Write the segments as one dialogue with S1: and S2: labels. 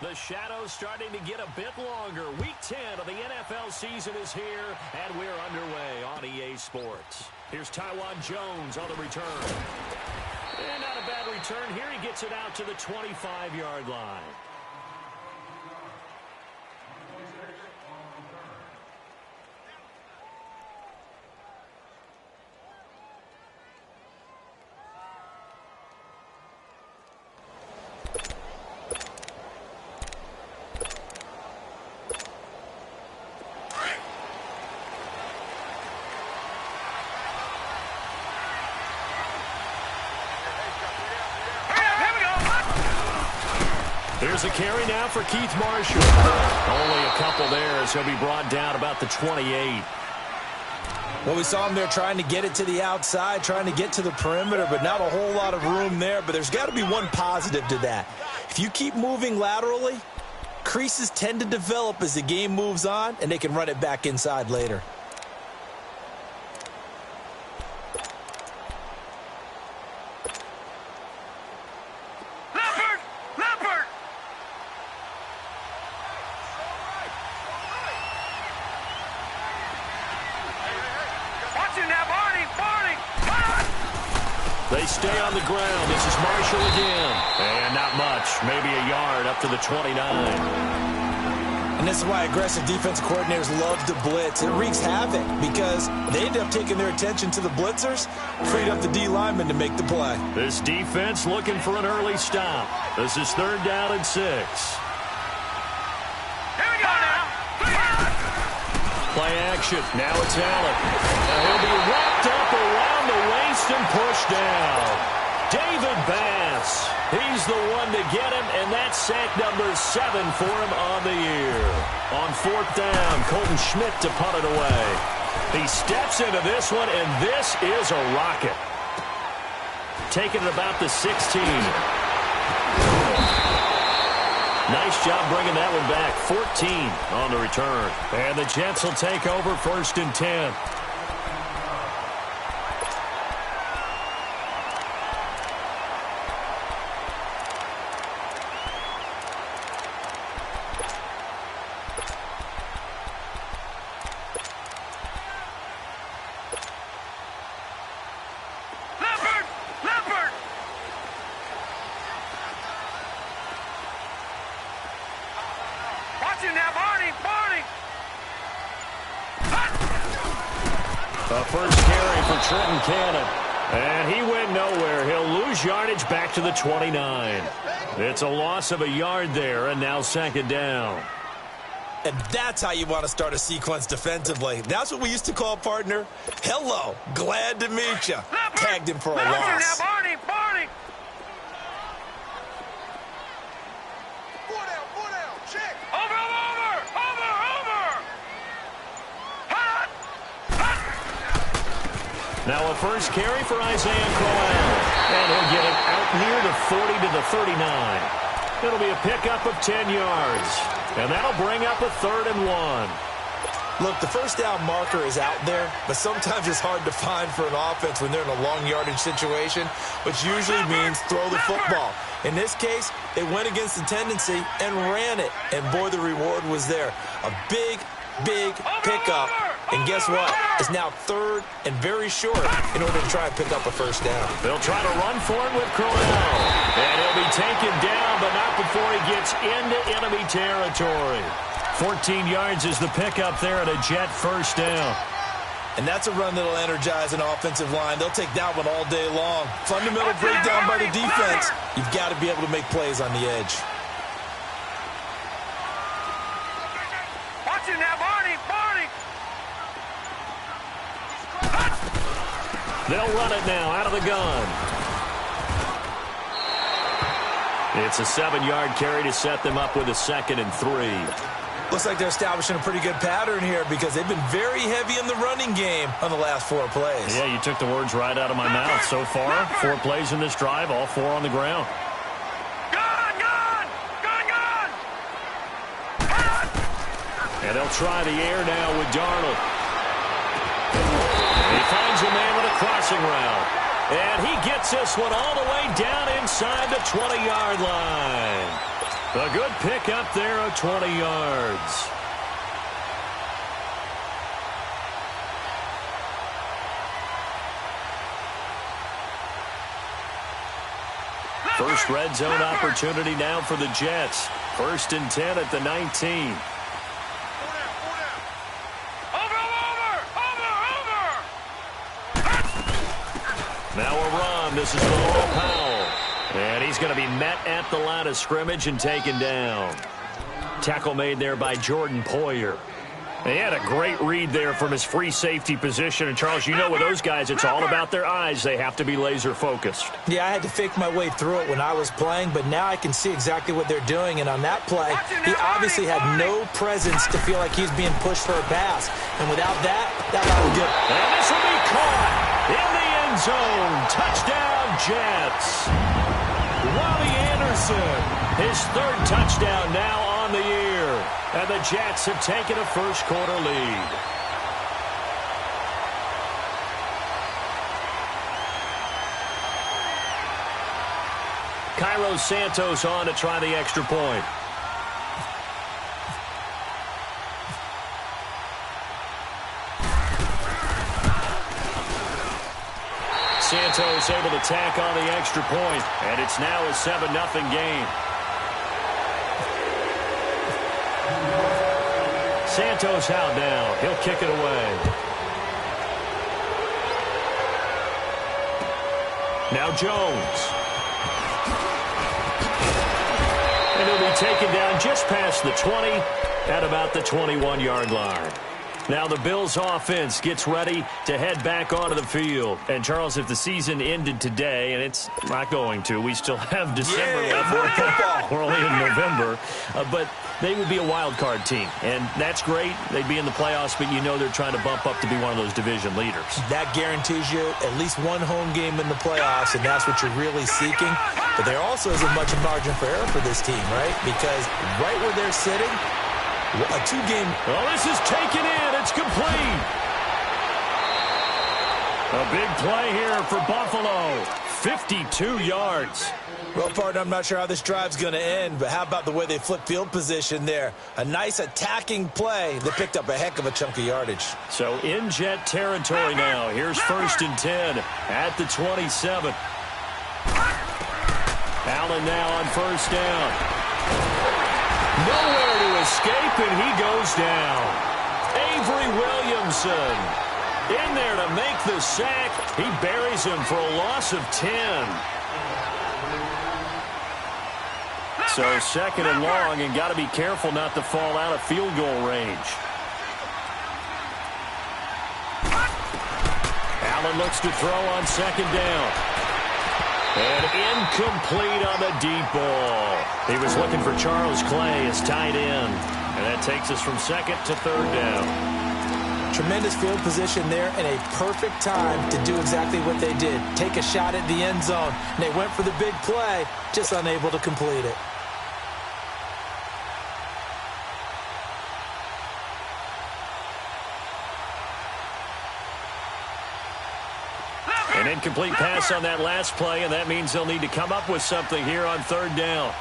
S1: The shadow's starting to get a bit longer. Week 10 of the NFL season is here, and we're underway on EA Sports. Here's Tywan Jones on the return. And not a bad return here. He gets it out to the 25-yard line. Here's a carry now for Keith Marshall. Only a couple there as he'll be brought down about the 28.
S2: Well, we saw him there trying to get it to the outside, trying to get to the perimeter, but not a whole lot of room there. But there's got to be one positive to that. If you keep moving laterally, creases tend to develop as the game moves on, and they can run it back inside later.
S1: They stay on the ground. This is Marshall again. And not much. Maybe a yard up to the 29.
S2: And this is why aggressive defensive coordinators love to blitz. It wreaks havoc because they end up taking their attention to the blitzers, freed up the D lineman to make the play.
S1: This defense looking for an early stop. This is 3rd down and 6.
S3: Here we go now.
S1: Play action. Now it's Allen. Now he'll be wrapped up around the waist and pushed down. David Bass. He's the one to get him, and that's sack number 7 for him on the year. On 4th down, Colton Schmidt to punt it away. He steps into this one, and this is a rocket. Taking it about the 16. Nice job bringing that one back. 14 on the return. And the Jets will take over 1st and 10. A first carry for Trenton Cannon. And he went nowhere. He'll lose yardage back to the 29. It's a loss of a yard there, and now 2nd down.
S2: And that's how you want to start a sequence defensively. That's what we used to call, partner, hello, glad to meet you. Tagged him for a loss.
S1: Now a first carry for Isaiah Crowell. And he'll get it out near the 40 to the 39. It'll be a pickup of 10 yards. And that'll bring up a 3rd and 1.
S2: Look, the first down marker is out there, but sometimes it's hard to find for an offense when they're in a long yardage situation, which usually means throw the football. In this case, they went against the tendency and ran it. And boy, the reward was there. A big pickup. And guess what? It's now 3rd and very short in order to try and pick up a first down.
S1: They'll try to run for it with Crowell. And he'll be taken down, but not before he gets into enemy territory. 14 yards is the pickup there at a Jet first down.
S2: And that's a run that'll energize an offensive line. They'll take that one all day long. Fundamental breakdown by the defense. You've got to be able to make plays on the edge.
S3: Watch it now, Barney.
S1: They'll run it now out of the gun. It's a 7-yard carry to set them up with a 2nd and 3.
S2: Looks like they're establishing a pretty good pattern here because they've been very heavy in the running game on the last 4 plays.
S1: Yeah, you took the words right out of my mouth. So far, 4 plays in this drive, all 4 on the ground.
S3: Gun!
S1: And they'll try the air now with Darnold. He finds a man with a crossing route. And he gets this one all the way down inside the 20-yard line. A good pick up there of 20 yards. First red zone opportunity now for the Jets. 1st and 10 at the 19. Now a run. This is for Powell. And he's going to be met at the line of scrimmage and taken down. Tackle made there by Jordan Poyer. He had a great read there from his free safety position. And, Charles, you know with those guys, it's all about their eyes. They have to be laser-focused.
S2: Yeah, I had to fake my way through it when I was playing, but now I can see exactly what they're doing. And on that play, he obviously had no presence to feel like he's being pushed for a pass. And without that, that would do it.
S1: And this will be caught in the end zone. Touchdown, Jets. Robbie Anderson, his 3rd touchdown now on the year. And the Jets have taken a first-quarter lead. Cairo Santos on to try the extra point. Santos able to tack on the extra point, and it's now a 7-0 game. Santos out now. He'll kick it away. Now Jones. And he'll be taken down just past the 20 at about the 21-yard line. Now the Bills offense gets ready to head back onto the field. And, Charles, if the season ended today, and it's not going to, we still have December left. We're only in November. But they would be a wild card team. And that's great. They'd be in the playoffs, but you know they're trying to bump up to be one of those division leaders. That guarantees you at least one home game in the playoffs, and that's what you're really seeking. But there also isn't much margin for error for this team, right? Because right where they're sitting, a 2-game. Oh, this is taken in. It's complete. A big play here for Buffalo. 52 yards. Well, partner, I'm not sure how this drive's going to end, but how about the way they flip field position there? A nice attacking play that picked up a heck of a chunk of yardage. So in Jet territory now. Here's 1st and 10 at the 27. Allen now on 1st down. Nowhere to escape, and he goes down. Avery Williamson in there to make the sack. He buries him for a loss of 10. So 2nd and long, and got to be careful not to fall out of field goal range. Allen looks to throw on 2nd down. And incomplete on the deep ball. He was looking for Charles Clay as tight end. And that takes us from 2nd to 3rd down. Tremendous field position there and a perfect time to do exactly what they did. Take a shot at the end zone. And they went for the big play, just unable to complete it. An incomplete pass on that last play, and that means they'll need to come up with something here on 3rd down.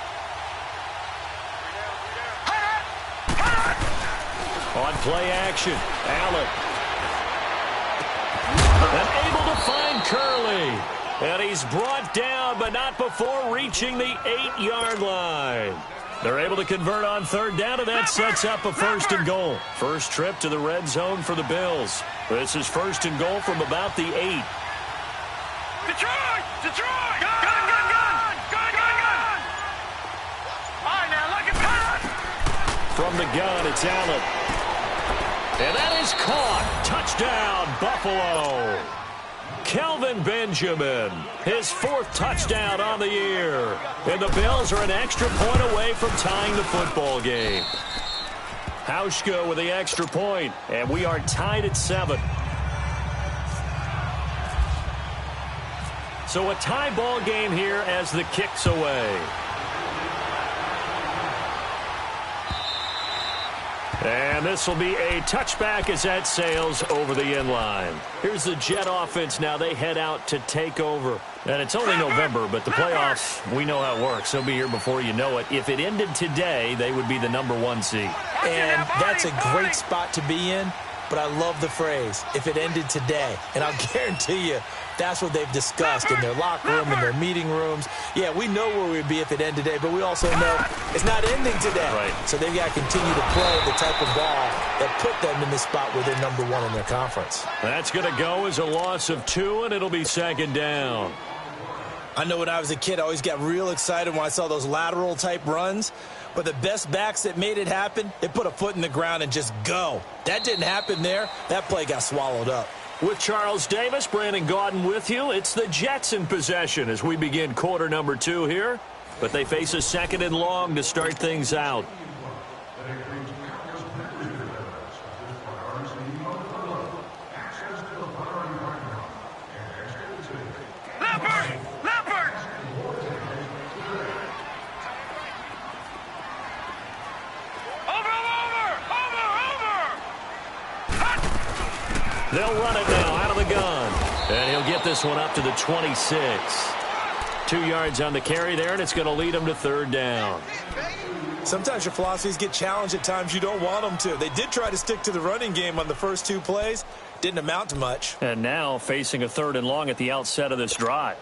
S1: On play action, Allen. And able to find Curley. And he's brought down, but not before reaching the 8-yard line. They're able to convert on 3rd down, and that sets up a 1st and goal. First trip to the red zone for the Bills. This is 1st and goal from about the 8.
S3: Detroit! Detroit! Gun! Gun! Gun! Gun! Gun! Gun! Gun! All right, now, look at that!
S1: From the gun, it's Allen. And that is caught. Touchdown, Buffalo. Kelvin Benjamin, his 4th touchdown on the year. And the Bills are an extra point away from tying the football game. Hauschka with the extra point, and we are tied at 7. So a tie ball game here as the kick's away. And this will be a touchback as that sails over the end line. Here's the Jet offense now. They head out to take over. And it's only November, but the playoffs, we know how it works. They'll be here before you know it. If it ended today, they would be the #1 seed.
S2: And that's a great spot to be in, but I love the phrase, if it ended today. And I'll guarantee you, that's what they've discussed in their locker room, in their meeting rooms. Yeah, we know where we'd be if it ended today, but we also know it's not ending today.
S1: Right.
S2: So they've got to continue to play the type of ball that put them in the spot where they're #1 in their conference.
S1: That's going to go as a loss of 2, and it'll be 2nd down.
S2: I know when I was a kid, I always got real excited when I saw those lateral-type runs. But the best backs that made it happen, they put a foot in the ground and just go. That didn't happen there. That play got swallowed up.
S1: With Charles Davis, Brandon Gaudin with you. It's the Jets in possession as we begin quarter number 2 here. But they face a 2nd and long to start things out. They'll run it now out of the gun. And he'll get this one up to the 26. 2 yards on the carry there, and it's going to lead them to 3rd down.
S2: Sometimes your philosophies get challenged at times you don't want them to. They did try to stick to the running game on the first 2 plays. Didn't amount to much.
S1: And now facing a 3rd and long at the outset of this drive.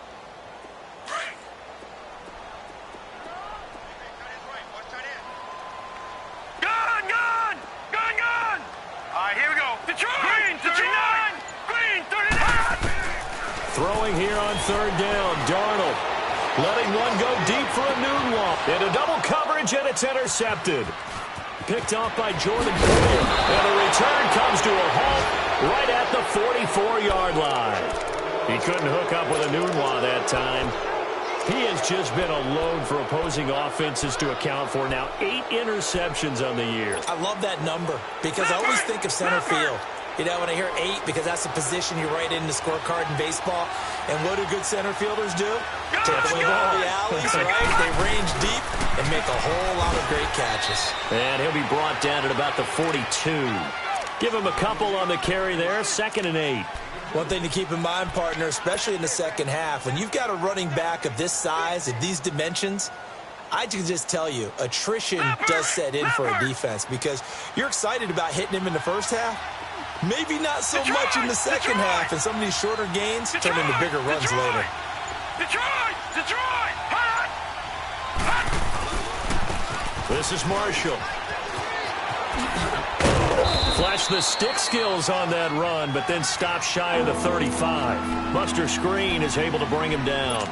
S1: Throwing here on 3rd down, Darnold letting one go deep for a Nunwa. Into double coverage, and it's intercepted. Picked off by Jordan Poole. And the return comes to a halt right at the 44-yard line. He couldn't hook up with a Nunwa that time. He has just been a load for opposing offenses to account for. Now 8 interceptions on the year.
S2: I love that number because I always think of center field. You know, when I hear 8, because that's the position you write in the scorecard in baseball. And what do good center fielders do? Take away all the alleys, right? They range deep and make a whole lot of great catches.
S1: And he'll be brought down at about the 42. Give him a couple on the carry there, 2nd and 8.
S2: One thing to keep in mind, partner, especially in the second half, when you've got a running back of this size, of these dimensions, I can just tell you, attrition does set in for a defense because you're excited about hitting him in the first half. Maybe not so much in the second half, and some of these shorter gains turn into bigger runs later.
S1: This is Marshall. Flashed the stick skills on that run, but then stopped shy of the 35. Buster Screen is able to bring him down.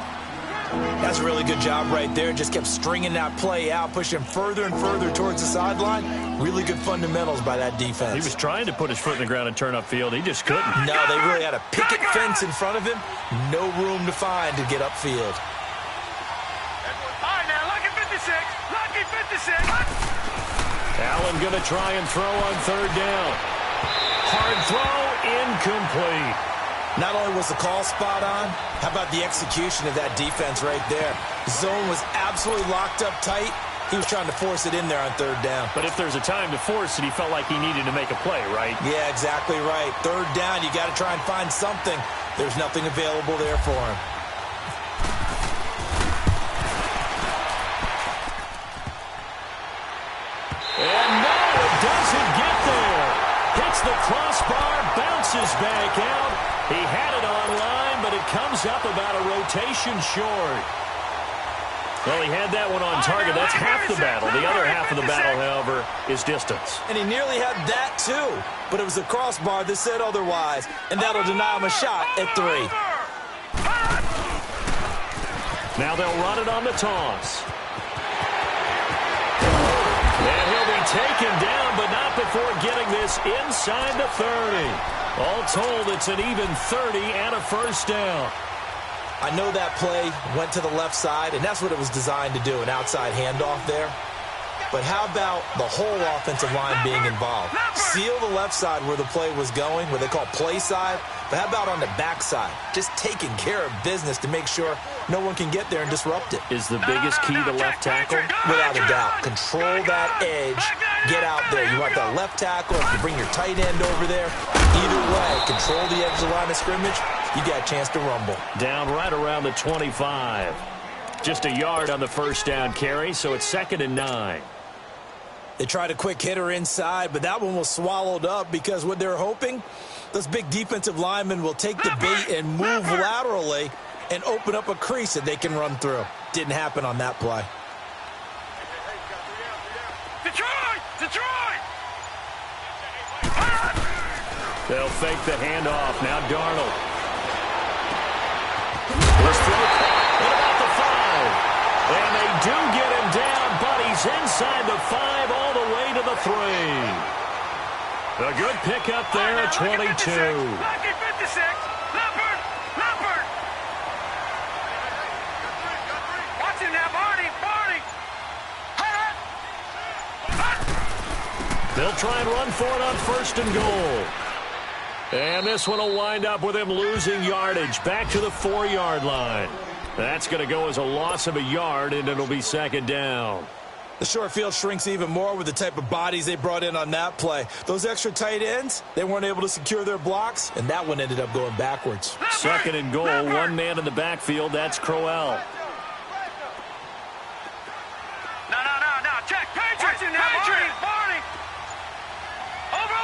S2: That's a really good job right there. Just kept stringing that play out, pushing him further and further towards the sideline. Really good fundamentals by that defense.
S1: He was trying to put his foot in the ground and turn upfield. He just couldn't.
S2: No, they really had a picket fence in front of him. No room to find to get upfield.
S3: All right, now, lucky 56. Lucky 56.
S1: Allen going to try and throw on 3rd down. Hard throw, incomplete.
S2: Not only was the call spot on, how about the execution of that defense right there? Zone was absolutely locked up tight. He was trying to force it in there on 3rd down.
S1: But if there's a time to force it, he felt like he needed to make a play, right?
S2: Yeah, exactly right. 3rd down, you got to try and find something. There's nothing available there for him.
S1: And no, it doesn't get there. Hits the crossbar, bounces back out. He had it online, but it comes up about a rotation short. Well, he had that one on target. That's half the battle. The other half of the battle, however, is distance.
S2: And he nearly had that, too. But it was the crossbar that said otherwise. And that'll deny him a shot at 3.
S1: Now they'll run it on the toss. And he'll be taken down, but not before getting this inside the 30. All told, it's an even 30 and a 1st down.
S2: I know that play went to the left side, and that's what it was designed to do, an outside handoff there. But how about the whole offensive line being involved? Seal the left side where the play was going, where they call play side. But how about on the backside? Just taking care of business to make sure no one can get there and disrupt it.
S1: Is the biggest key to left tackle?
S2: Without a doubt. Control that edge get out there. You want that left tackle, if you bring your tight end over there. Either way, control the edge of the line of scrimmage, you got a chance to rumble.
S1: Down right around the 25. Just a yard on the first down carry, so it's 2nd and 9.
S2: They tried a quick hitter inside, but that one was swallowed up because what they're hoping, those big defensive linemen will take the bait and move laterally and open up a crease that they can run through. Didn't happen on that play.
S3: Detroit! Detroit!
S1: They'll fake the handoff. Now Darnold. This throw at about the 5. And they do get him down, but he's inside the 5 all the way to the 3. A good pickup there at 22.
S3: 56. Leopard! Leopard! Watch him now, Barney! Barney!
S1: They'll try and run for it on 1st and goal. And this one will wind up with him losing yardage back to the 4-yard line. That's going to go as a loss of a yard, and it'll be 2nd down.
S2: The short field shrinks even more with the type of bodies they brought in on that play. Those extra tight ends, they weren't able to secure their blocks, and that one ended up going backwards.
S1: 2nd and goal, one man in the backfield. That's Crowell.
S3: No. Check. Patriot! Patriot! Barney! Over!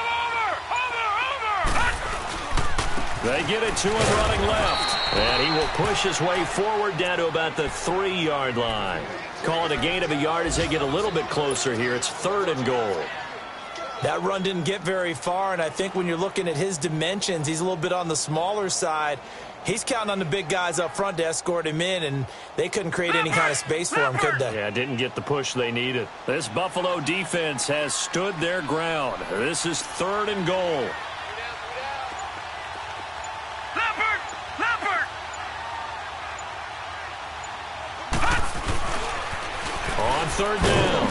S1: They get it to him running left. And he will push his way forward down to about the 3-yard line. Call it a gain of a yard as they get a little bit closer here. It's 3rd and goal.
S2: That run didn't get very far, and I think when you're looking at his dimensions, he's a little bit on the smaller side. He's counting on the big guys up front to escort him in, and they couldn't create any kind of space for him, could they?
S1: Yeah, didn't get the push they needed. This Buffalo defense has stood their ground. This is 3rd and goal. On 3rd down,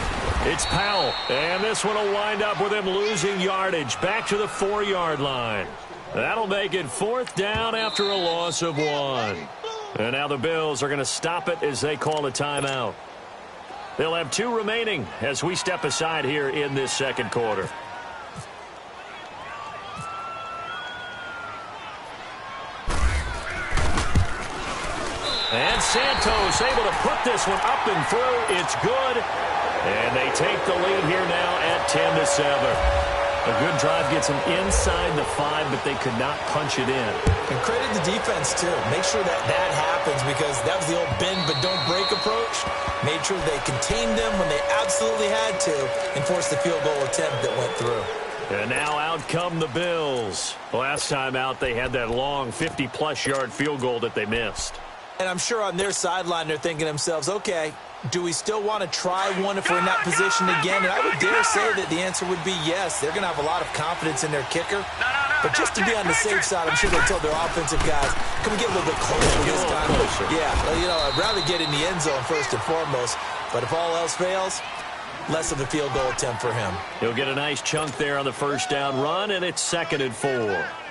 S1: it's Powell. And this one will wind up with him losing yardage back to the 4-yard line. That'll make it 4th down after a loss of 1. And now the Bills are going to stop it as they call a timeout. They'll have 2 remaining as we step aside here in this 2nd quarter. And Santos able to put this one up and through. It's good. And they take the lead here now at 10-7. A good drive gets them inside the 5, but they could not punch it in.
S2: And credit the defense, too. Make sure that happens because that was the old bend but don't break approach. Made sure they contained them when they absolutely had to and forced the field goal attempt that went through.
S1: And now out come the Bills. Last time out, they had that long 50-plus yard field goal that they missed.
S2: And I'm sure on their sideline they're thinking to themselves, okay, do we still want to try one if we're in that position again? And I would dare say that the answer would be yes. They're going to have a lot of confidence in their kicker. But just to be on the safe side, I'm sure they told their offensive guys, can we get a little bit closer this time? Yeah, I'd rather get in the end zone first and foremost. But if all else fails, less of a field goal attempt for him.
S1: He'll get a nice chunk there on the 1st down run, and it's 2nd and 4.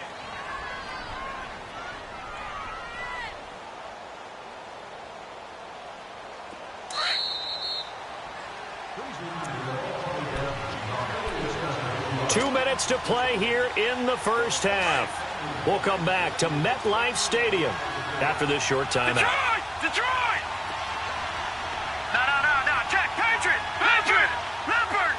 S1: To play here in the 1st half. We'll come back to MetLife Stadium after this short timeout.
S3: Detroit! No. Check. Patriot! Leopard!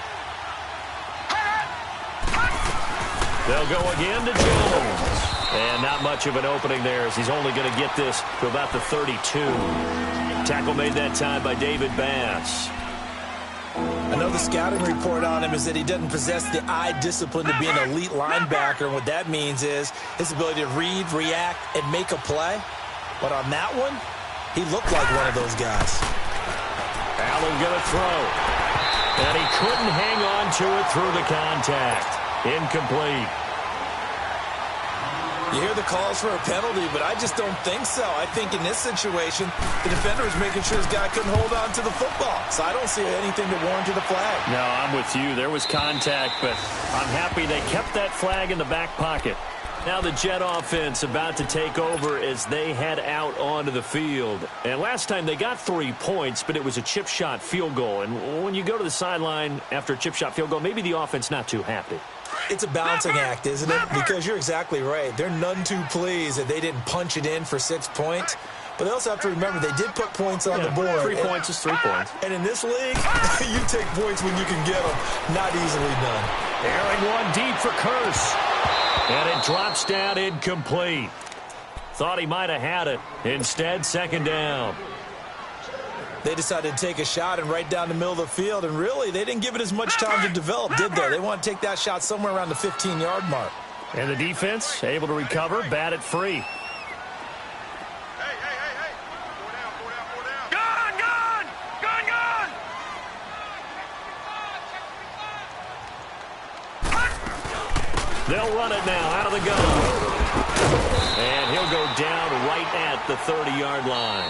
S1: They'll go again to Jones. And not much of an opening there as he's only going to get this to about the 32. Tackle made that time by David Bass.
S2: Another scouting report on him is that he doesn't possess the eye discipline to be an elite linebacker. And what that means is his ability to read, react, and make a play. But on that one, he looked like one of those guys.
S1: Allen going to throw. And he couldn't hang on to it through the contact. Incomplete.
S2: You hear the calls for a penalty, but I just don't think so. I think in this situation, the defender was making sure his guy couldn't hold on to the football. So I don't see anything to warrant the flag.
S1: No, I'm with you. There was contact, but I'm happy they kept that flag in the back pocket. Now the Jet offense about to take over as they head out onto the field. And last time they got 3 points, but it was a chip shot field goal. And when you go to the sideline after a chip shot field goal, maybe the offense not too happy.
S2: It's a balancing act, isn't it? Because you're exactly right. They're none too pleased that they didn't punch it in for 6 points. But they also have to remember they did put points on the board.
S1: 3 points is 3 points.
S2: And in this league, you take points when you can get them. Not easily done.
S1: Airing one deep for Curse. And it drops down incomplete. Thought he might have had it. Instead, second down.
S2: They decided to take a shot and right down the middle of the field. And really, they didn't give it as much time to develop, did they? They want to take that shot somewhere around the 15-yard mark.
S1: And the defense able to recover, bat it free. They'll run it now out of the gun. And he'll go down right at the 30-yard line.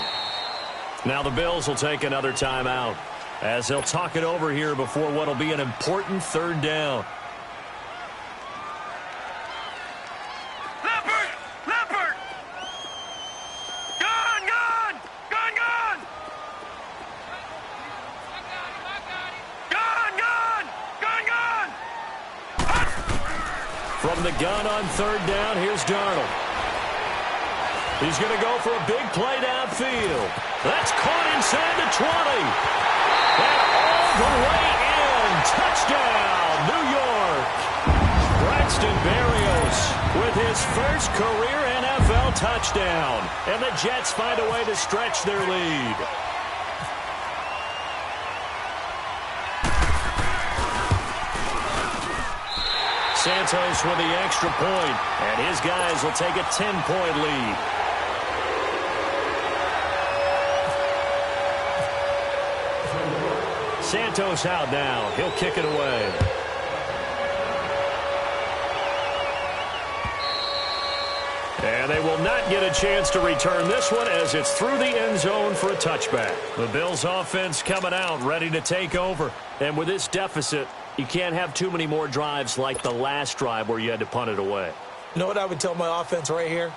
S1: Now the Bills will take another timeout as they'll talk it over here before what will be an important third down.
S3: Leopard! Gun!
S1: From the gun on third down, here's Darnold. He's going to go for a big play downfield. That's caught inside the 20. And all the way in. Touchdown, New York. Braxton Berrios with his first career NFL touchdown. And the Jets find a way to stretch their lead. Santos with the extra point, and his guys will take a 10-point lead. Santos out now. He'll kick it away. And they will not get a chance to return this one as it's through the end zone for a touchback. The Bills offense coming out ready to take over. And with this deficit, you can't have too many more drives like the last drive where you had to punt it away.
S2: You know what I would tell my offense right here?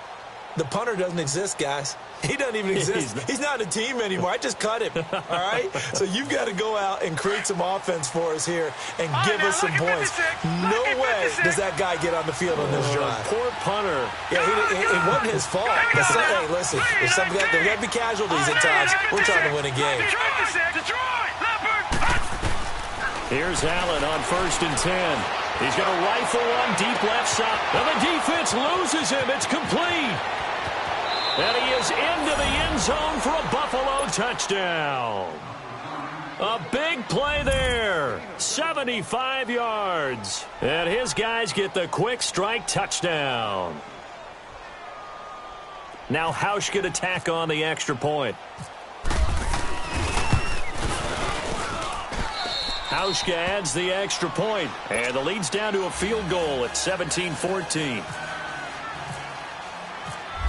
S2: The punter doesn't exist, guys. He doesn't even exist. He's not a team anymore. I just cut him, all right? So you've got to go out and create some offense for us here and give us some points. No way does that guy get on the field on this drive.
S1: Poor punter.
S2: Yeah, it wasn't his fault. Hey, listen, there's got to be casualties at times. We're trying to win a game.
S1: Here's Allen on 1st and 10. He's going to rifle one deep left side. And the defense loses him. It's complete. And he is into the end zone for a Buffalo touchdown. A big play there. 75 yards. And his guys get the quick strike touchdown. Now Hauschka to tack on the extra point. Hauschka adds the extra point, and the lead's down to a field goal at 17-14.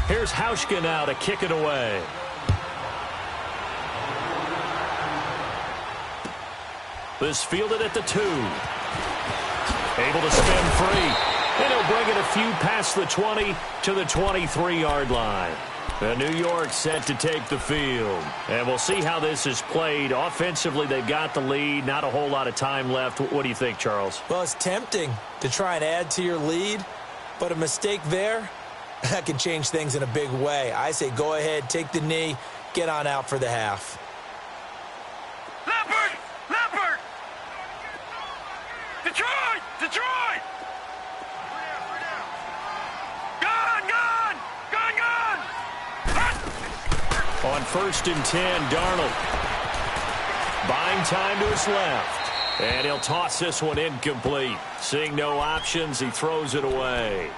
S1: Here's Hauschka now to kick it away. This fielded at the 2. Able to spin free, and he'll bring it a few past the 20 to the 23-yard line. And New York set to take the field. And we'll see how this is played. Offensively, they've got the lead. Not a whole lot of time left. What do you think, Charles?
S2: Well, it's tempting to try and add to your lead, but a mistake there, that can change things in a big way. I say go ahead, take the knee, get on out for the half.
S3: Leopard! Detroit!
S1: On 1st and 10, Darnold. Buying time to his left. And he'll toss this one incomplete. Seeing no options, he throws it away.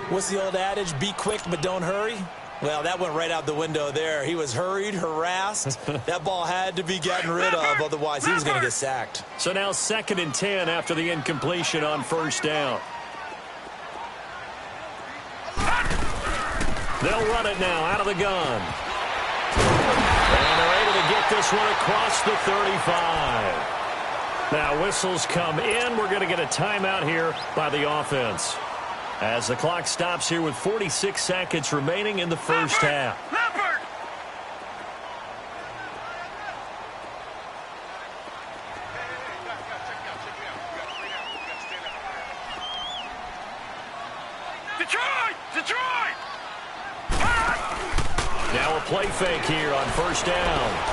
S2: What's the old adage? Be quick, but don't hurry? Well, that went right out the window there. He was hurried, harassed. That ball had to be gotten rid of, otherwise he was going to get sacked.
S1: So now 2nd and 10 after the incompletion on 1st down. They'll run it now out of the gun. And they're able to get this one across the 35. Now whistles come in. We're going to get a timeout here by the offense. As the clock stops here with 46 seconds remaining in the first half.
S3: Leopard! Detroit! Detroit!
S1: Now a play fake here on first down.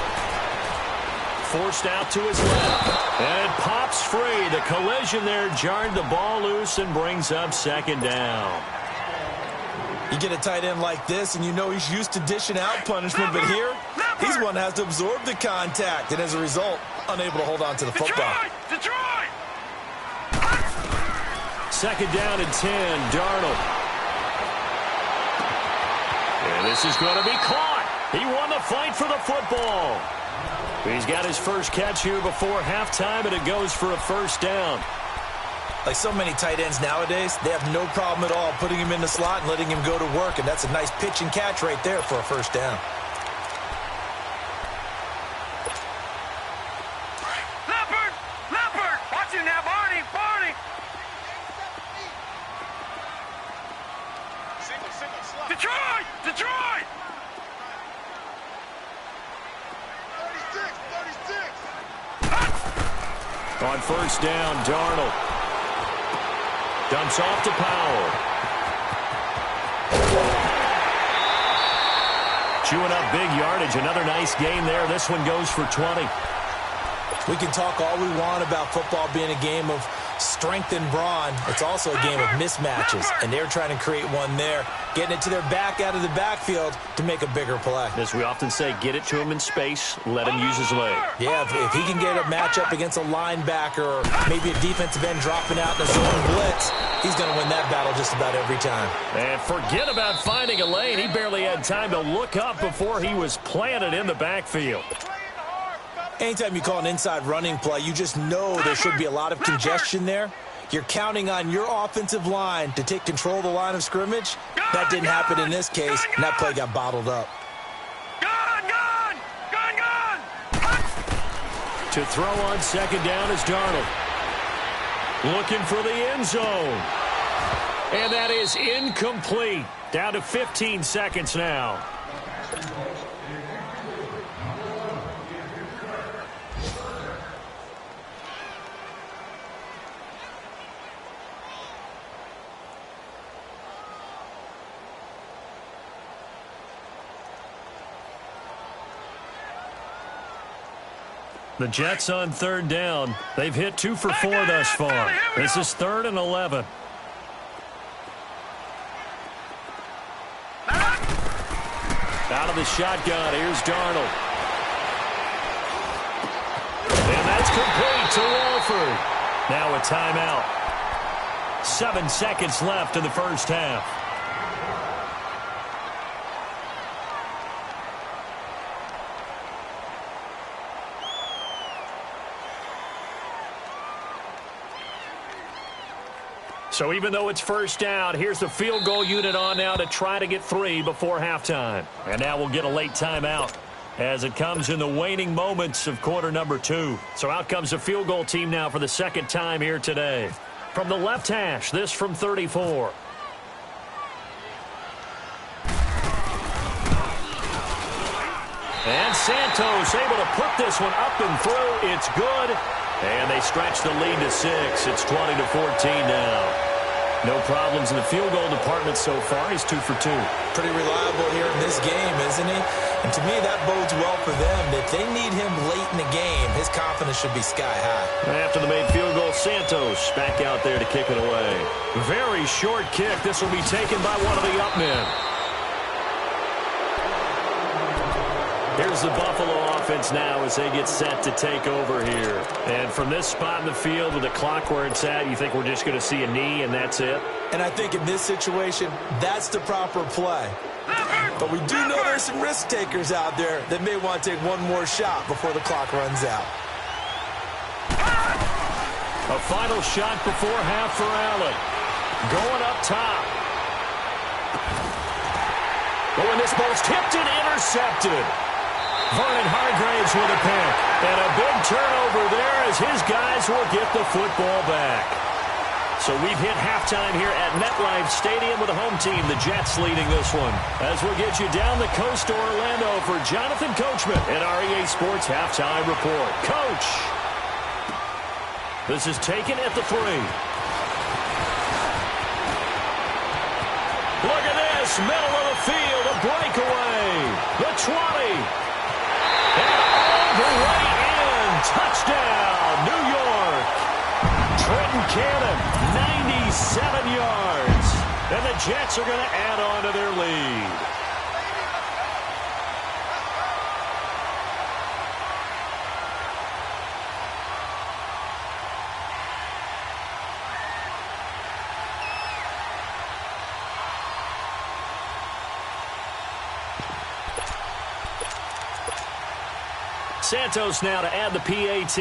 S1: Forced out to his left. And it pops free. The collision there jarred the ball loose and brings up second down.
S2: You get a tight end like this, and you know he's used to dishing out punishment, but here, he's one that has to absorb the contact, and as a result, unable to hold on to the football.
S3: Detroit!
S1: Second down and 10, Darnold. And this is going to be caught. He won the fight for the football. He's got his first catch here before halftime, and it goes for a first down.
S2: Like so many tight ends nowadays, they have no problem at all putting him in the slot and letting him go to work, and that's a nice pitch and catch right there for a first down.
S3: Leopard! Leopard! Watch him now, Barney! Barney! Detroit! Detroit!
S1: 36. On first down, Darnold. Dumps off to Powell. Chewing up big yardage. Another nice gain there. This one goes for 20.
S2: We can talk all we want about football being a game of strength and brawn. It's also a game of mismatches, and they're trying to create one there, getting it to their back out of the backfield to make a bigger play.
S1: As we often say, get it to him in space, let him use his leg.
S2: Yeah, if he can get a matchup against a linebacker or maybe a defensive end dropping out in a zone blitz, he's going to win that battle just about every time.
S1: And forget about finding a lane. He barely had time to look up before he was planted in the backfield.
S2: Anytime you call an inside running play, you just know there should be a lot of congestion there. You're counting on your offensive line to take control of the line of scrimmage. That didn't happen in this case, and that play got bottled up.
S3: Gun!
S1: To throw on second down is Darnold. Looking for the end zone. And that is incomplete. Down to 15 seconds now. The Jets on third down. They've hit 2 for 4 thus far. This is 3rd and 11. Out of the shotgun, here's Darnold. And that's complete to Wolford. Now a timeout. 7 seconds left in the first half. So even though it's first down, here's the field goal unit on now to try to get 3 before halftime. And now we'll get a late timeout as it comes in the waning moments of quarter number 2. So out comes the field goal team now for the second time here today. From the left hash, this from 34. And Santos able to put this one up and through. It's good. And they stretch the lead to 6. It's 20-14 now. No problems in the field goal department so far. He's 2 for 2.
S2: Pretty reliable here in this game, isn't he? And to me, that bodes well for them. If they need him late in the game, his confidence should be sky high.
S1: After the made field goal, Santos back out there to kick it away. Very short kick. This will be taken by one of the up men. Here's the Buffalo offense now as they get set to take over here. And from this spot in the field with the clock where it's at, you think we're just going to see a knee and that's it?
S2: And I think in this situation, that's the proper play. But we do know there's some risk takers out there that may want to take one more shot before the clock runs out.
S1: A final shot before half for Allen. Going up top. Oh, and this ball's tipped and intercepted. Vernon Hargraves with a pick. And a big turnover there as his guys will get the football back. So we've hit halftime here at MetLife Stadium with the home team, the Jets, leading this one. As we'll get you down the coast to Orlando for Jonathan Coachman at our EA Sports Halftime Report. Coach, this is taken at the 3. Look at this, middle of the field, a breakaway. The 20. And all the way in. Touchdown, New York. Trenton Cannon, 97 yards. And the Jets are going to add on to their lead. Santos now to add the PAT.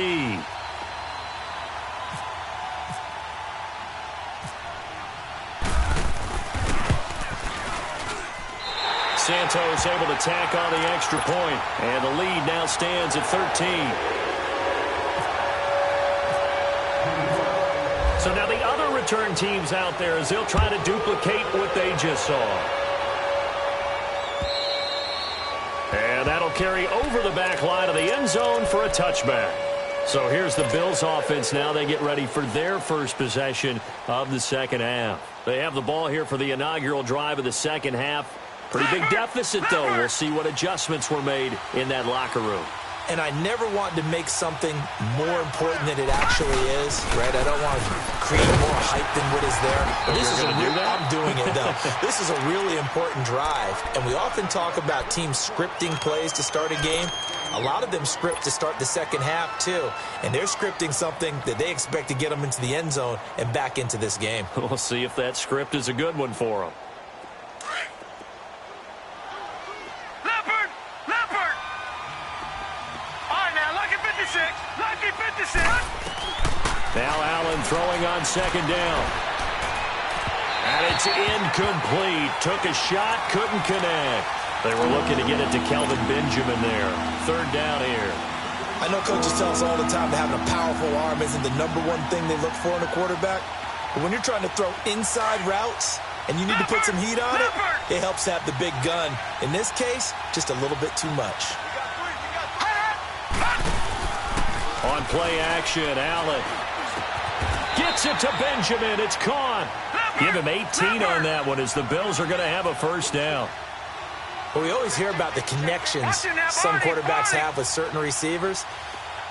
S1: Santos able to tack on the extra point, and the lead now stands at 13. So now the other return teams out there, as they'll try to duplicate what they just saw. And that'll carry over the back line of the end zone for a touchback. So here's the Bills offense now. They get ready for their first possession of the second half. They have the ball here for the inaugural drive of the second half. Pretty big deficit, though. We'll see what adjustments were made in that locker room.
S2: And I never want to make something more important than it actually is, right? I don't want to create more hype than what is there. But this is I'm doing it, though. This is a really important drive. And we often talk about teams scripting plays to start a game. A lot of them script to start the second half, too. And they're scripting something that they expect to get them into the end zone and back into this game.
S1: We'll see if that script is a good one for them. Now Allen throwing on second down. And it's incomplete. Took a shot, couldn't connect. They were looking to get it to Kelvin Benjamin there. Third down here.
S2: I know coaches tell us all the time that having a powerful arm isn't the number one thing they look for in a quarterback. But when you're trying to throw inside routes and you need to put some heat on it, it helps have the big gun. In this case, just a little bit too much.
S1: On play action, Allen gets it to Benjamin. It's caught. Give him 18 on that one as the Bills are going to have a first down.
S2: Well, we always hear about the connections some quarterbacks have with certain receivers.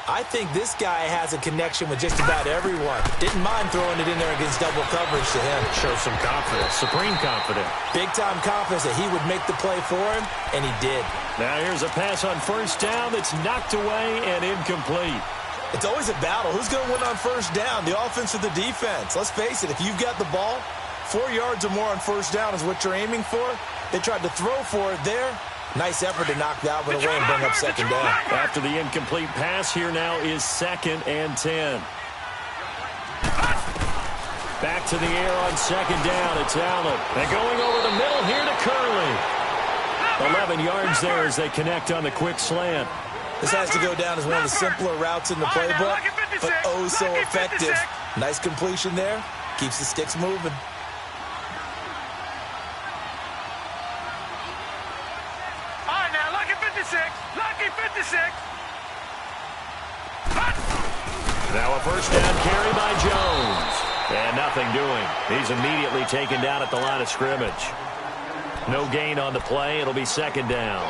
S2: I think this guy has a connection with just about everyone. Didn't mind throwing it in there against double coverage to him.
S1: Shows some confidence, supreme confidence.
S2: Big-time confidence that he would make the play for him, and he did.
S1: Now here's a pass on first down that's knocked away and incomplete.
S2: It's always a battle. Who's going to win on first down, the offense or the defense? Let's face it, if you've got the ball, 4 yards or more on first down is what you're aiming for. They tried to throw for it there. Nice effort to knock that one away and bring up second down.
S1: After the incomplete pass, here now is 2nd and 10. Back to the air on second down. It's Allen. And going over the middle here to Curley. 11 yards there as they connect on the quick slant.
S2: This has to go down as one of the simpler routes in the playbook, but oh so effective. Nice completion there. Keeps the sticks moving.
S3: All right, now, lucky 56. Lucky 56.
S1: Now a first down carry by Jones. And nothing doing. He's immediately taken down at the line of scrimmage. No gain on the play. It'll be second down.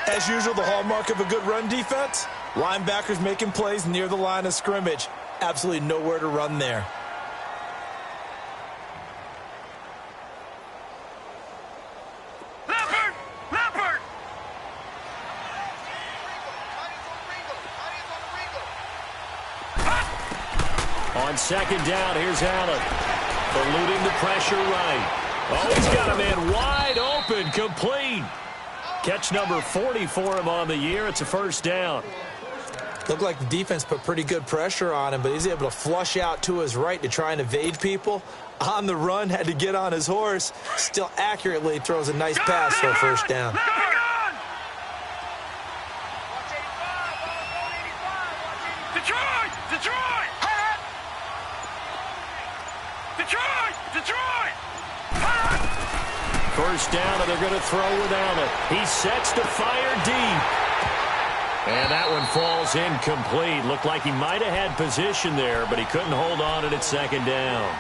S2: As usual, the hallmark of a good run defense, linebackers making plays near the line of scrimmage. Absolutely nowhere to run there.
S3: Leopard!
S1: On second down, here's Allen. Eluding the pressure right. Oh, he's got a man wide open, complete. Catch number 40 for him on the year. It's a first down.
S2: Looked like the defense put pretty good pressure on him, but he's able to flush out to his right to try and evade people. On the run, had to get on his horse. Still accurately throws a nice pass for a first down.
S3: Detroit! Detroit! Detroit!
S1: First down, and they're going to throw without it. He sets to fire deep. And that one falls incomplete. Looked like he might have had position there, but he couldn't hold on to it at second down.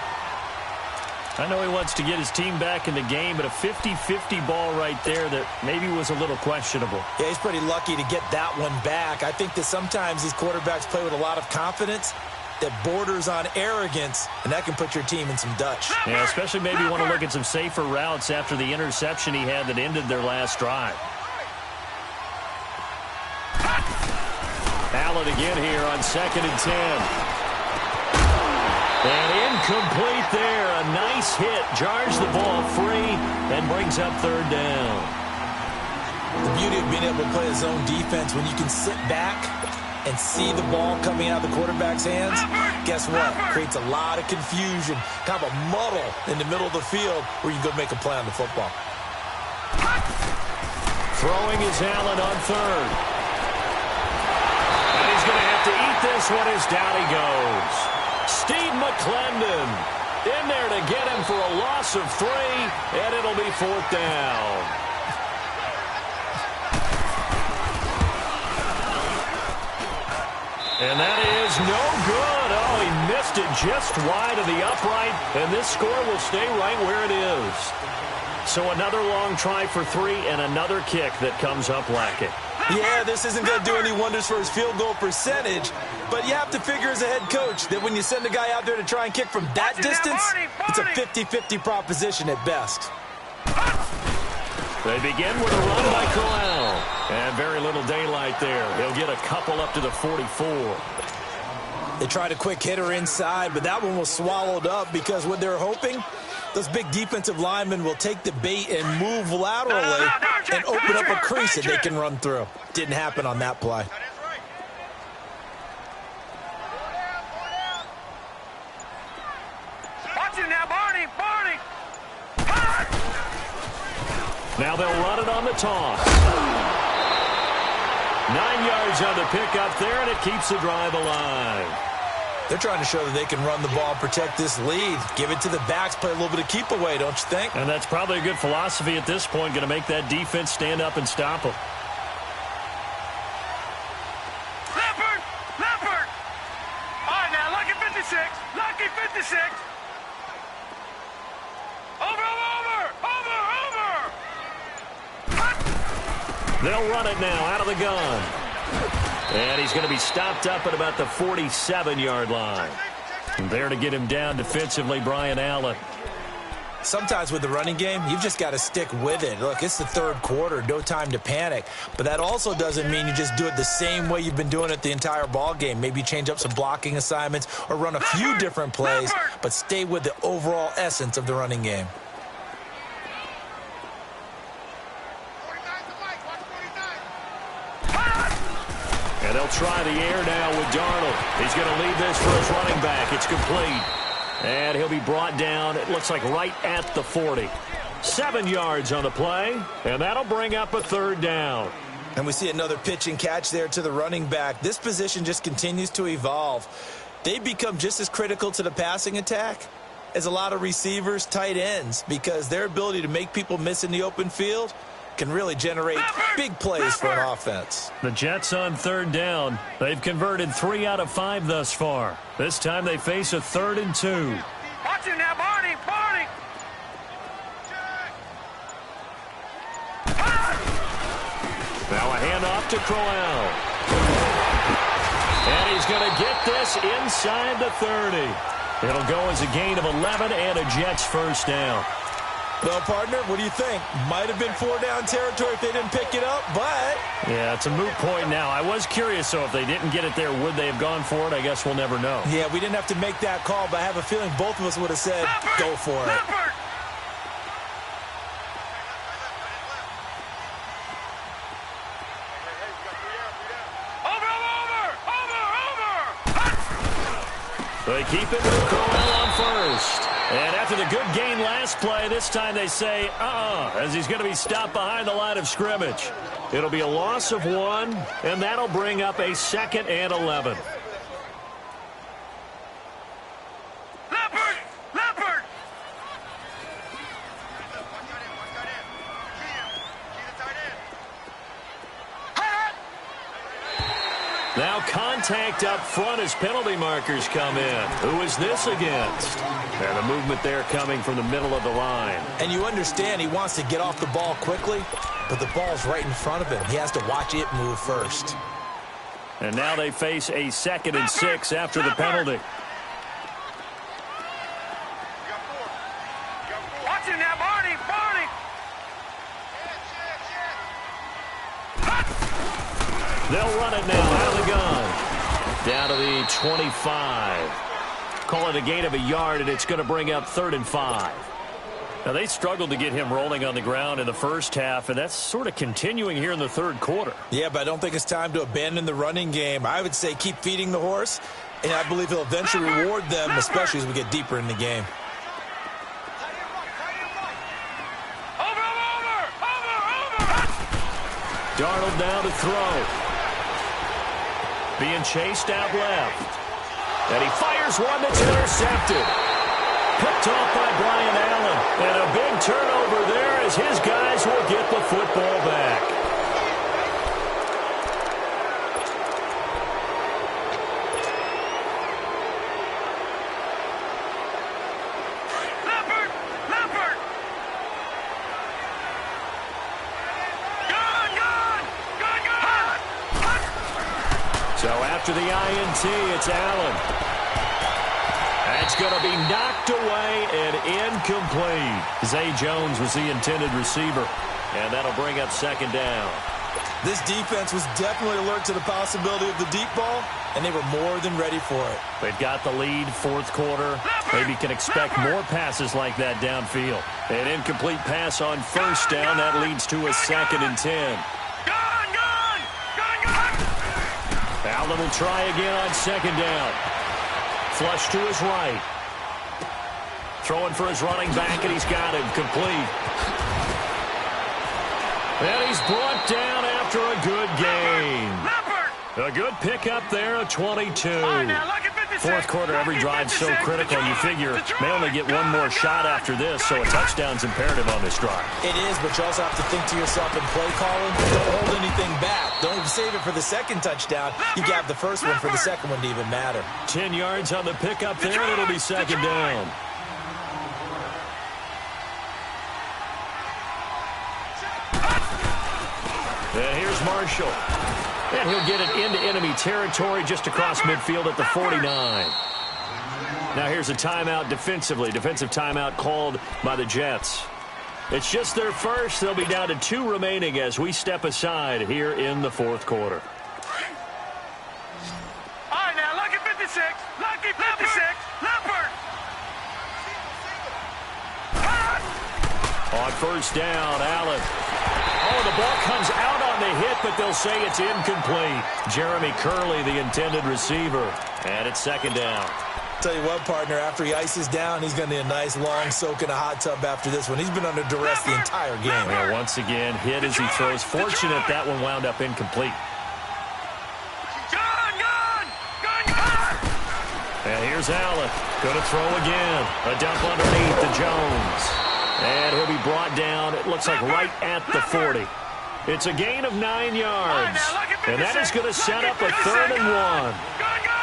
S1: I know he wants to get his team back in the game, but a 50-50 ball right there that maybe was a little questionable.
S2: Yeah, he's pretty lucky to get that one back. I think that sometimes these quarterbacks play with a lot of confidence that borders on arrogance, and that can put your team in some Dutch.
S1: Yeah, especially maybe want to look at some safer routes after the interception he had that ended their last drive. Allen again here on 2nd and 10. And incomplete there. A nice hit. Jars the ball free and brings up third down.
S2: The beauty of being able to play a zone defense when you can sit back and see the ball coming out of the quarterback's hands, guess what? Creates a lot of confusion, kind of a muddle in the middle of the field where you go make a play on the football.
S1: Throwing is Allen on third. And he's going to have to eat this one as down he goes. Steve McClendon in there to get him for a loss of 3, and it'll be fourth down. And that is no good. Oh, he missed it just wide of the upright, and this score will stay right where it is. So another long try for 3 and another kick that comes up lacking.
S2: Yeah, this isn't going to do any wonders for his field goal percentage, but you have to figure as a head coach that when you send a guy out there to try and kick from that distance, it's a 50-50 proposition at best.
S1: They begin with a run by Corral. And very little daylight there. He'll get a couple up to the 44.
S2: They tried a quick hitter inside, but that one was swallowed up because what they're hoping, those big defensive linemen will take the bait and move laterally and open up a crease that they can run through. Didn't happen on that play.
S3: Watch it now, Barney! Barney!
S1: Now they'll run it on the toss. 9 yards on the pickup there, and it keeps the drive alive.
S2: They're trying to show that they can run the ball, protect this lead. Give it to the backs, play a little bit of keep away, don't you think?
S1: And that's probably a good philosophy at this point, going to make that defense stand up and stop them.
S3: Leopard! Leopard! All right, now, lucky 56. Lucky 56. Over, over, over, over!
S1: They'll run it now out of the gun. And he's going to be stopped up at about the 47-yard line. And there to get him down defensively, Brian Allen.
S2: Sometimes with the running game, you've just got to stick with it. Look, it's the third quarter, no time to panic. But that also doesn't mean you just do it the same way you've been doing it the entire ball game. Maybe change up some blocking assignments or run a few different plays, but stay with the overall essence of the running game.
S1: And they'll try the air now with Darnold. He's going to leave this for his running back. It's complete. And he'll be brought down, it looks like right at the 40. 7 yards on the play, and that'll bring up a third down.
S2: And we see another pitch and catch there to the running back. This position just continues to evolve. They become just as critical to the passing attack as a lot of receivers, tight ends, because their ability to make people miss in the open field can really generate big plays for an offense.
S1: The Jets on third down. They've converted 3 out of 5 thus far. This time they face a 3rd and 2.
S3: Watch it now, Barney! Barney!
S1: Now a handoff to Crowell. And he's going to get this inside the 30. It'll go as a gain of 11 and a Jets first down.
S2: Well, partner, what do you think? Might have been 4-down territory if they didn't pick it up, but...
S1: Yeah, it's a moot point now. I was curious, so if they didn't get it there, would they have gone for it? I guess we'll never know.
S2: Yeah, we didn't have to make that call, but I have a feeling both of us would have said, go for it.
S3: Leopard!
S1: They keep it with Crowell on first. And after the good gain last play, this time they say, as he's going to be stopped behind the line of scrimmage. It'll be a loss of 1, and that'll bring up a 2nd and 11.
S3: Leopard! Leopard!
S1: Now contact up front as penalty markers come in. Who is this against? And the movement there coming from the middle of the line.
S2: And you understand he wants to get off the ball quickly, but the ball's right in front of him. He has to watch it move first.
S1: And now they face a 2nd and 6 after the penalty.
S3: Watch him now, Barney.
S1: They'll run it now out of the gun. Down to the 25. Call it a gain of a yard, and it's going to bring up 3rd and 5. Now, they struggled to get him rolling on the ground in the first half, and that's sort of continuing here in the third quarter.
S2: Yeah, but I don't think it's time to abandon the running game. I would say keep feeding the horse, and I believe he'll eventually reward them, especially as we get deeper in the game.
S3: Over.
S1: Darnold now to throw. Being chased out left. And he fires one that's intercepted. Picked off by Brian Allen. And a big turnover there as his guys will get the football back.
S3: Leopard. Gun.
S1: So after the INT, it's Allen. That's going to be knocked away and incomplete. Zay Jones was the intended receiver, and that'll bring up 2nd down.
S2: This defense was definitely alert to the possibility of the deep ball, and they were more than ready for it.
S1: They've got the lead, 4th quarter. Maybe can expect more passes like that downfield. An incomplete pass on 1st down. That leads to a 2nd and 10. Allen will try again on 2nd down. Flush to his right. Throwing for his running back, and he's got him complete. And he's brought down after a good gain. A good pickup there, a 22. 4th quarter, every drive's so critical, and you figure may only get one more shot after this, so a touchdown's imperative on this drive.
S2: It is, but you also have to think to yourself in play calling, don't hold anything back. Don't save it for the 2nd touchdown. You got the 1st one for the 2nd one to even matter.
S1: 10 yards on the pickup there, and it'll be 2nd down. And here's Marshall. And he'll get it into enemy territory just across midfield at the 49. Now here's a timeout defensively. Defensive timeout called by the Jets. It's just their first. They'll be down to 2 remaining as we step aside here in the 4th quarter.
S3: All right, now, lucky 56. Lucky 56. Leopard.
S1: On 1st down, Allen. Oh, the ball comes out on the hit, but they'll say it's incomplete. Jeremy Curley, the intended receiver. And it's 2nd down.
S2: Tell you what, partner, after he ices down, he's going to need a nice long soak in a hot tub after this one. He's been under duress the entire game.
S1: Well, once again, hit as he throws. Fortunate that one wound up incomplete.
S3: Gun.
S1: And here's Allen. Going to throw again. A dump underneath to Jones. And he'll be brought down, it looks like right at the 40. It's a gain of 9 yards. And that is going to set up a 3rd and 1.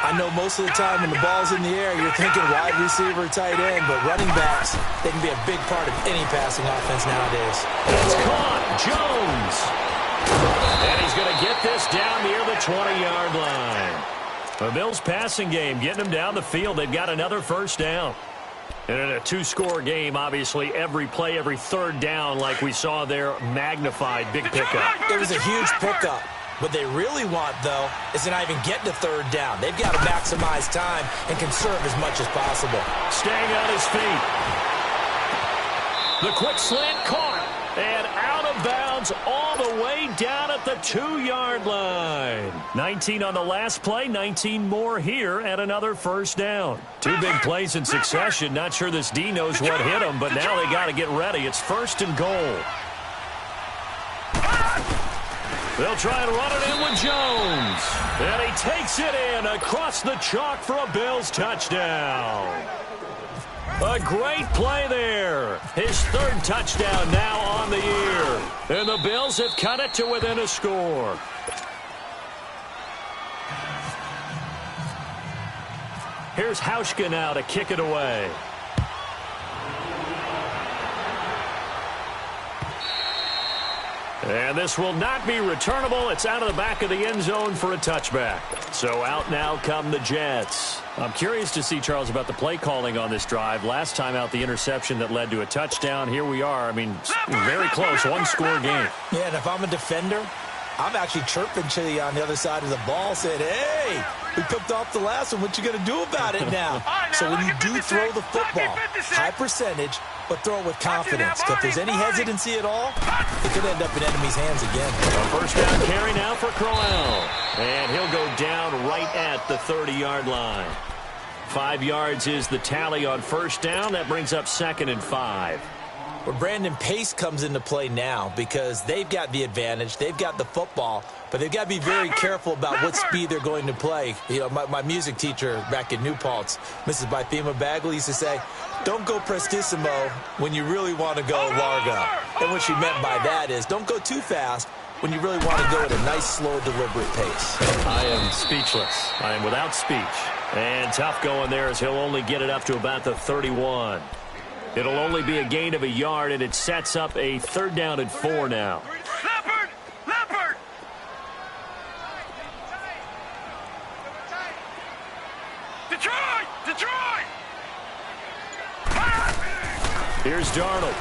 S2: I know most of the time when the ball's in the air, you're thinking wide receiver, tight end, but running backs, they can be a big part of any passing offense nowadays.
S1: It's caught. Jones. And he's going to get this down near the 20-yard line. The Bills' passing game getting them down the field. They've got another 1st down. And in a 2-score game, obviously, every play, every 3rd down, like we saw there, magnified, big pickup.
S2: It was a huge pickup. What they really want, though, is to not even get to 3rd down. They've got to maximize time and conserve as much as possible.
S1: Staying on his feet. The quick slant caught. And out of bounds all the way down at the 2-yard line. 19 on the last play, 19 more here at another 1st down. 2 big plays in succession. Not sure this D knows what hit him, but now they got to get ready. It's 1st and goal. They'll try and run it in with Jones. And he takes it in across the chalk for a Bills touchdown. A great play there. His 3rd touchdown now on the year. And the Bills have cut it to within a score. Here's Hauschka now to kick it away. And this will not be returnable. It's out of the back of the end zone for a touchback. So out now come the Jets. I'm curious to see, Charles, about the play calling on this drive. Last time out, the interception that led to a touchdown. Here we are. I mean, very close, one-score game.
S2: Yeah, and if I'm a defender, I'm actually chirping Chili on the other side of the ball, saying, hey, we picked off the last one. What you going to do about it now? So when you do throw the football, high percentage, but throw it with confidence. If there's any hesitancy at all, it could end up in enemy's hands again.
S1: A first down carry now for Crowell. And he'll go down right at the 30-yard line. 5 yards is the tally on first down. That brings up 2nd and 5.
S2: Well, Brandon, pace comes into play now because they've got the advantage. They've got the football, but they've got to be very careful about what speed they're going to play. You know, my music teacher back in New Paltz, Mrs. Bythema Bagley, used to say, don't go prestissimo when you really want to go largo. And what she meant by that is don't go too fast when you really want to go at a nice, slow, deliberate pace.
S1: I am speechless. I am without speech. And tough going there as he'll only get it up to about the 31. It'll only be a gain of a yard, and it sets up a 3rd down and 4 now.
S3: Leopard! Leopard! Detroit! Detroit!
S1: Here's Darnold.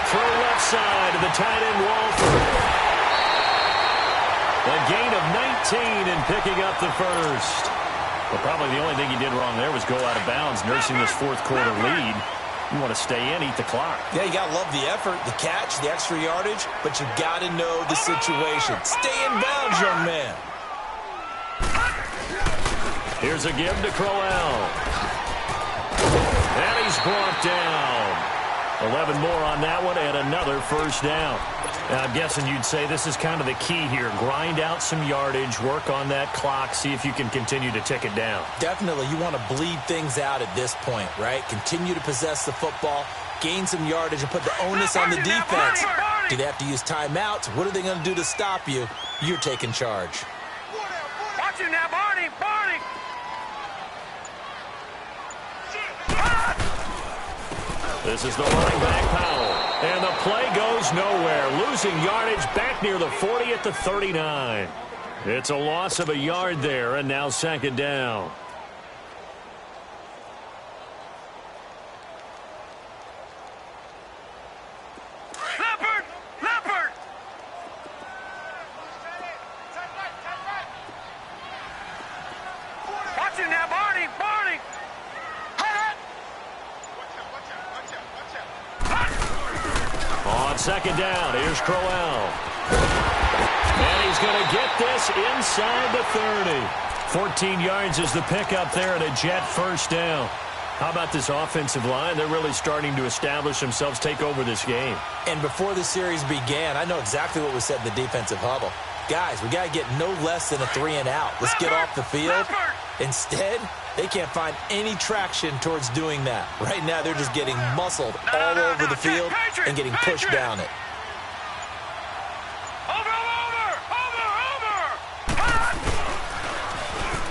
S1: Throw left side to the tight end Walford. A gain of 19 and picking up the first. Well, probably the only thing he did wrong there was go out of bounds, nursing this 4th quarter lead. You want to stay in, eat the clock.
S2: Yeah, you got to love the effort, the catch, the extra yardage, but you got to know the situation. Stay in bounds, young man.
S1: Here's a give to Crowell. And he's brought down. 11 more on that one and another first down. Now, I'm guessing you'd say this is kind of the key here. Grind out some yardage, work on that clock, see if you can continue to tick it down.
S2: Definitely. You want to bleed things out at this point, right? Continue to possess the football, gain some yardage, and put the onus on the defense. Do they have to use timeouts? What are they going to do to stop you? You're taking charge.
S3: Watch it now, Barney! Barney!
S1: This is the running back, Powell. And the play goes nowhere. Losing yardage back near the 40 at the 39. It's a loss of a yard there, and now 2nd down.
S3: Leopard! Leopard! Watch it now, Barney! Barney!
S1: On 2nd down, here's Crowell. And he's going to get this inside the 30. 14 yards is the pickup there and a Jet first down. How about this offensive line? They're really starting to establish themselves, take over this game.
S2: And before the series began, I know exactly what was said in the defensive huddle. Guys, we got to get no less than a 3 and out. Let's get off the field. Instead, they can't find any traction towards doing that. Right now, they're just getting muscled all over the field and getting pushed down it.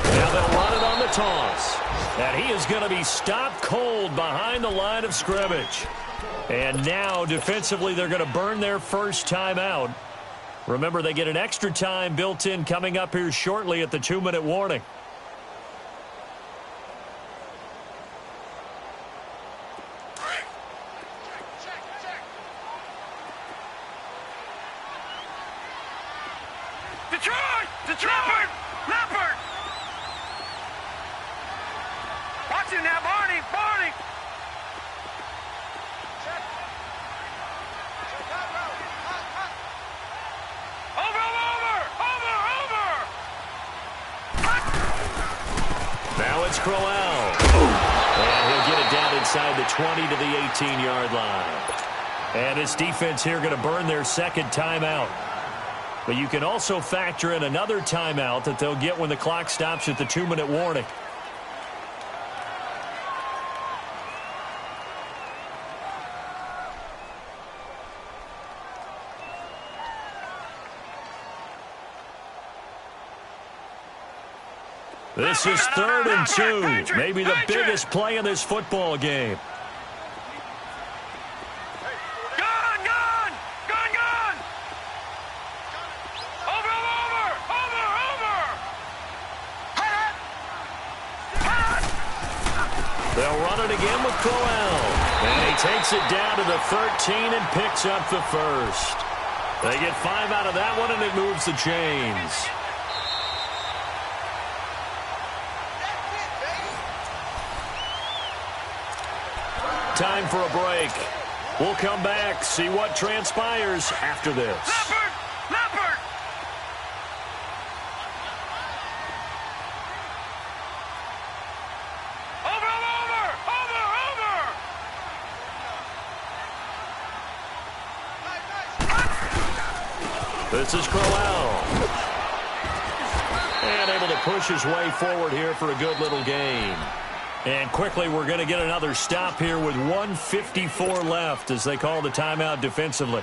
S1: Now they'll run it on the toss. And he is going to be stopped cold behind the line of scrimmage. And now, defensively, they're going to burn their first timeout. Remember, they get an extra time built in coming up here shortly at the 2-minute warning.
S3: Detroit! Detroit! Leopard! Watch it now, Barney! Barney!
S1: Now it's Crowell. And he'll get it down inside the 20 to the 18-yard line. And this defense here going to burn their 2nd timeout. But you can also factor in another timeout that they'll get when the clock stops at the 2-minute warning. This is 3rd and 2. Maybe the biggest play in this football game.
S3: Gun, gun! Gun, gun! Over, over! Over, over!
S1: They'll run it again with Crowell. And he takes it down to the 13 and picks up the first. They get 5 out of that one, and it moves the chains. Time for a break. We'll come back, see what transpires after this.
S3: Leopard! Leopard! Over, over! Over, over!
S1: This is Crowell. And able to push his way forward here for a good little gain. And quickly, we're going to get another stop here with 1:54 left as they call the timeout defensively.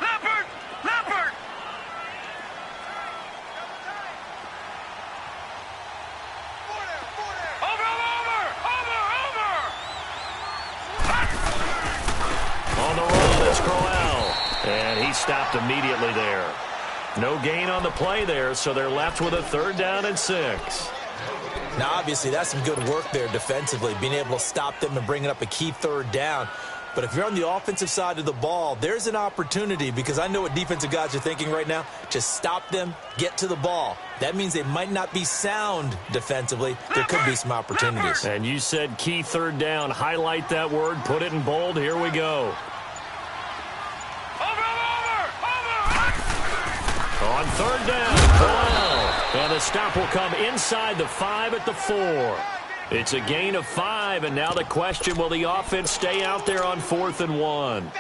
S3: Leopard! Leopard! Over, over! Over, over!
S1: On the run, it's Crowell. And he stopped immediately there. No gain on the play there, so they're left with a 3rd down and 6.
S2: Now, obviously, that's some good work there defensively, being able to stop them and bringing up a key 3rd down. But if you're on the offensive side of the ball, there's an opportunity, because I know what defensive guys are thinking right now. Just stop them, get to the ball. That means they might not be sound defensively. There could be some opportunities.
S1: And you said key 3rd down. Highlight that word, put it in bold. Here we go. On 3rd down, Crowell. And the stop will come inside the 5 at the 4. It's a gain of 5, and now the question, will the offense stay out there on 4th and 1?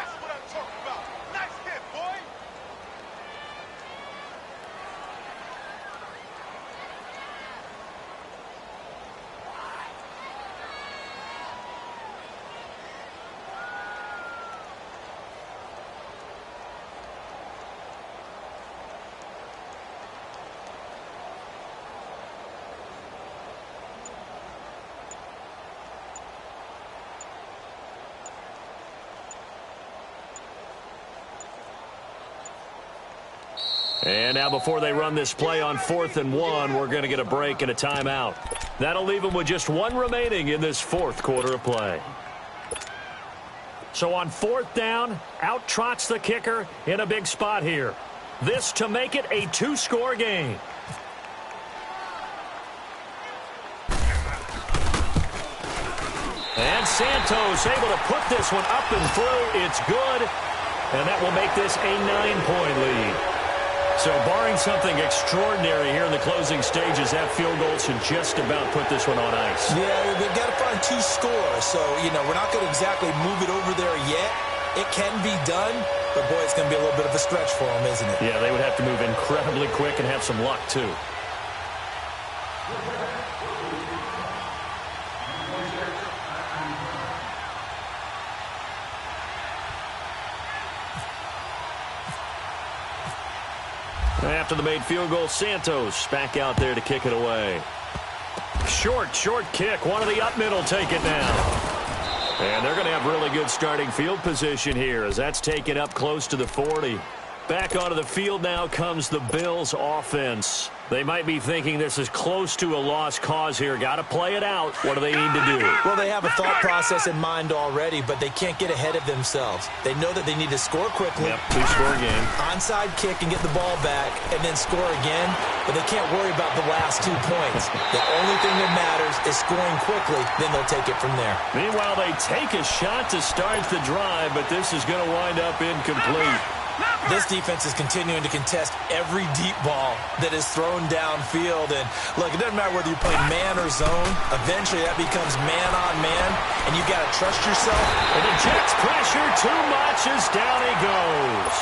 S1: And now before they run this play on 4th and 1, we're going to get a break and a timeout. That'll leave them with just 1 remaining in this 4th quarter of play. So on 4th down, out trots the kicker in a big spot here. This to make it a 2-score game. And Santos able to put this one up and through. It's good. And that will make this a 9-point lead. So barring something extraordinary here in the closing stages, that field goal should just about put this one on ice.
S2: Yeah, they've got to find 2 scores. So, we're not going to exactly move it over there yet. It can be done, but, boy, it's going to be a little bit of a stretch for them, isn't it?
S1: Yeah, they would have to move incredibly quick and have some luck, too. After the made field goal, Santos back out there to kick it away. Short kick. One of the up middle take it now. And they're going to have really good starting field position here as that's taken up close to the 40. Back onto the field now comes the Bills offense. They might be thinking this is close to a lost cause here. Got to play it out. What do they need to do?
S2: Well, they have a thought process in mind already, but they can't get ahead of themselves. They know that they need to score quickly.
S1: Yep, 2-score game.
S2: Onside kick and get the ball back and then score again, but they can't worry about the last 2 points. The only thing that matters is scoring quickly, then they'll take it from there.
S1: Meanwhile, they take a shot to start the drive, but this is going to wind up incomplete.
S2: This defense is continuing to contest every deep ball that is thrown downfield. And, look, it doesn't matter whether you're playing man or zone. Eventually, that becomes man-on-man, and you've got to trust yourself.
S1: And the Jets pressure too much as down he goes.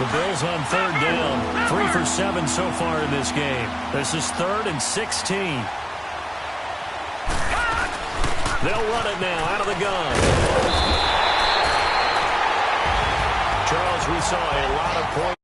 S1: The Bills on 3rd down. 3 for 7 so far in this game. This is 3rd and 16. They'll run it now out of the gun. Charles, we saw a lot of points.